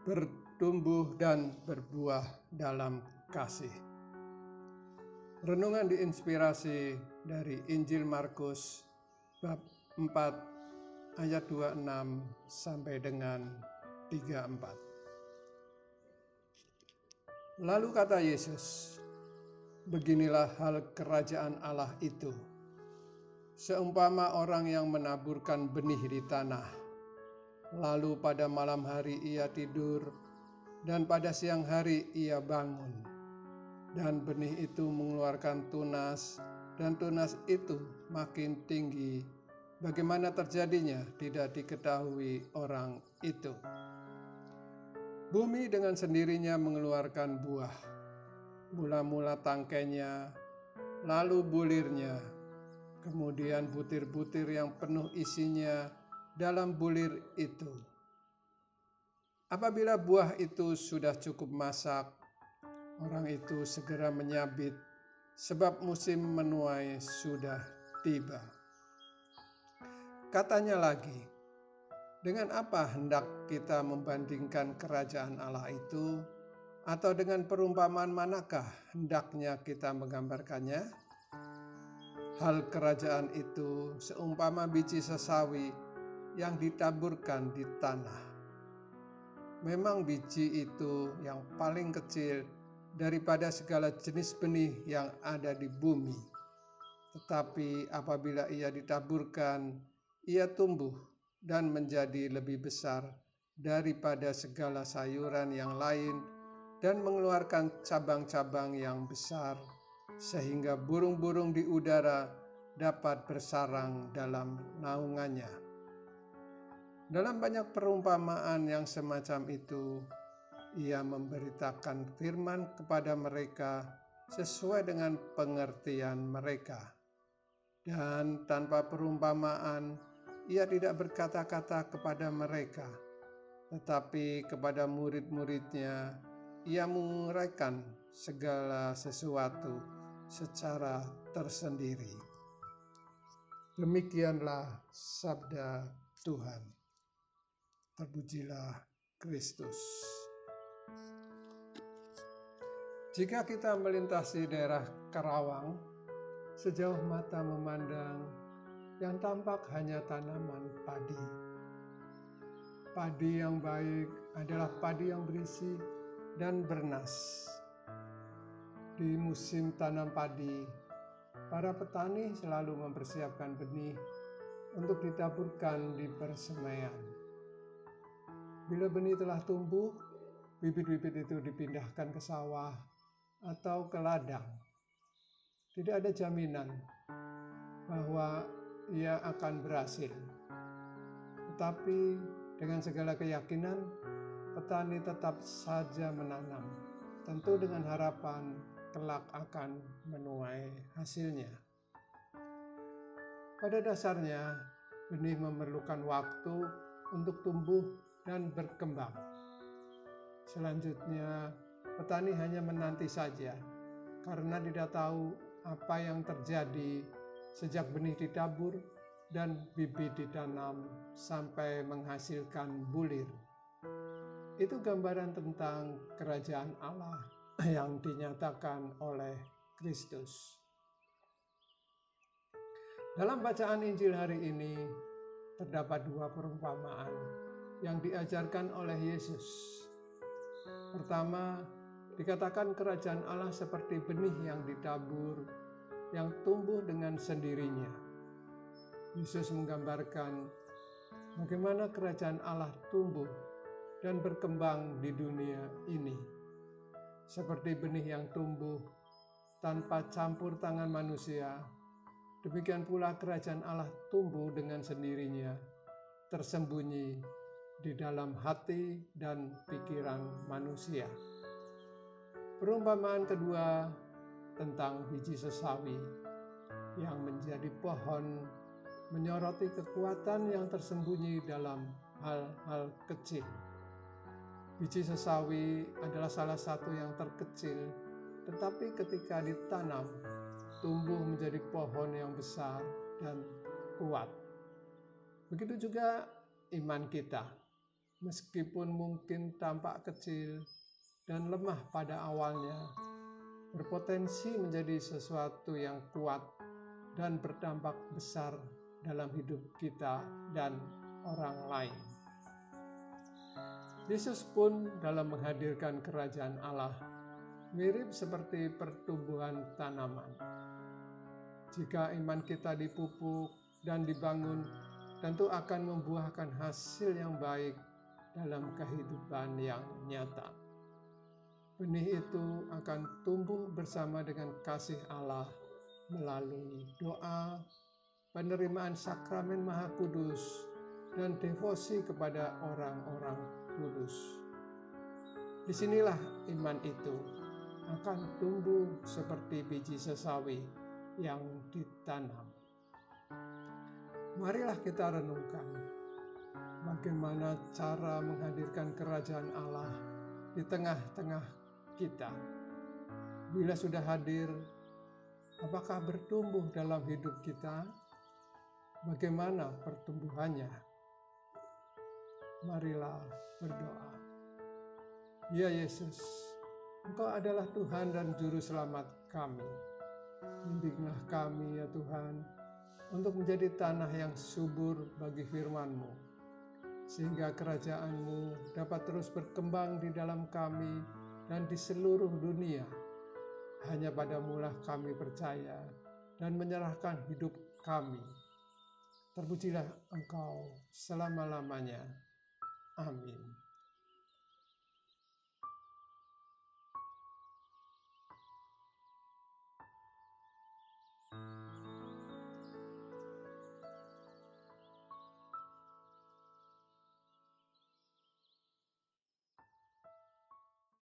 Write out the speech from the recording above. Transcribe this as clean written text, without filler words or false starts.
Bertumbuh dan berbuah dalam kasih. Renungan diinspirasi dari Injil Markus bab 4 ayat 26 sampai dengan 34. Lalu kata Yesus, "Beginilah hal kerajaan Allah itu. Seumpama orang yang menaburkan benih di tanah. Lalu pada malam hari ia tidur, dan pada siang hari ia bangun. Dan benih itu mengeluarkan tunas, dan tunas itu makin tinggi. Bagaimana terjadinya tidak diketahui orang itu. Bumi dengan sendirinya mengeluarkan buah. Mula-mula tangkainya, lalu bulirnya, kemudian butir-butir yang penuh isinya dalam bulir itu. Apabila buah itu sudah cukup masak, orang itu segera menyabit, sebab musim menuai sudah tiba." Katanya lagi, "Dengan apa hendak kita membandingkan kerajaan Allah itu? Atau dengan perumpamaan manakah hendaknya kita menggambarkannya? Hal kerajaan itu seumpama biji sesawi yang ditaburkan di tanah. Memang biji itu yang paling kecil daripada segala jenis benih yang ada di bumi. Tetapi apabila ia ditaburkan, ia tumbuh dan menjadi lebih besar daripada segala sayuran yang lain dan mengeluarkan cabang-cabang yang besar, sehingga burung-burung di udara dapat bersarang dalam naungannya." Dalam banyak perumpamaan yang semacam itu, ia memberitakan firman kepada mereka sesuai dengan pengertian mereka. Dan tanpa perumpamaan, ia tidak berkata-kata kepada mereka, tetapi kepada murid-muridnya, ia menguraikan segala sesuatu secara tersendiri. Demikianlah sabda Tuhan. Terpujilah Kristus. Jika kita melintasi daerah Karawang, sejauh mata memandang, yang tampak hanya tanaman padi. Padi yang baik adalah padi yang berisi dan bernas. Di musim tanam padi, para petani selalu mempersiapkan benih untuk ditaburkan di persemaian. Bila benih telah tumbuh, bibit-bibit itu dipindahkan ke sawah atau ke ladang. Tidak ada jaminan bahwa ia akan berhasil. Tetapi dengan segala keyakinan, petani tetap saja menanam, tentu dengan harapan kelak akan menuai hasilnya. Pada dasarnya, benih memerlukan waktu untuk tumbuh dan berkembang. Selanjutnya, petani hanya menanti saja karena tidak tahu apa yang terjadi sejak benih ditabur dan bibit ditanam sampai menghasilkan bulir. Itu gambaran tentang kerajaan Allah yang dinyatakan oleh Kristus. Dalam bacaan Injil hari ini, terdapat dua perumpamaan yang diajarkan oleh Yesus. Pertama, dikatakan kerajaan Allah seperti benih yang ditabur, yang tumbuh dengan sendirinya. Yesus menggambarkan bagaimana kerajaan Allah tumbuh dan berkembang di dunia ini. Seperti benih yang tumbuh tanpa campur tangan manusia, demikian pula kerajaan Allah tumbuh dengan sendirinya, tersembunyi di dalam hati dan pikiran manusia. Perumpamaan kedua tentang biji sesawi yang menjadi pohon menyoroti kekuatan yang tersembunyi dalam hal-hal kecil. Biji sesawi adalah salah satu yang terkecil, tetapi ketika ditanam, tumbuh menjadi pohon yang besar dan kuat. Begitu juga iman kita, meskipun mungkin tampak kecil dan lemah pada awalnya, berpotensi menjadi sesuatu yang kuat dan berdampak besar dalam hidup kita dan orang lain. Yesus pun dalam menghadirkan kerajaan Allah mirip seperti pertumbuhan tanaman. Jika iman kita dipupuk dan dibangun, tentu akan membuahkan hasil yang baik dalam kehidupan yang nyata. Benih itu akan tumbuh bersama dengan kasih Allah melalui doa, penerimaan sakramen Maha Kudus, dan devosi kepada orang-orang kudus. Disinilah iman itu akan tumbuh seperti biji sesawi yang ditanam. Marilah kita renungkan bagaimana cara menghadirkan kerajaan Allah di tengah-tengah kita. Bila sudah hadir, apakah bertumbuh dalam hidup kita? Bagaimana pertumbuhannya? Marilah berdoa. Ya Yesus, Engkau adalah Tuhan dan Juru Selamat kami. Bimbinglah kami ya Tuhan, untuk menjadi tanah yang subur bagi firman-Mu, sehingga kerajaan-Mu dapat terus berkembang di dalam kami dan di seluruh dunia. Hanya padamu-lah kami percaya dan menyerahkan hidup kami. Terpujilah Engkau selama-lamanya. Amin.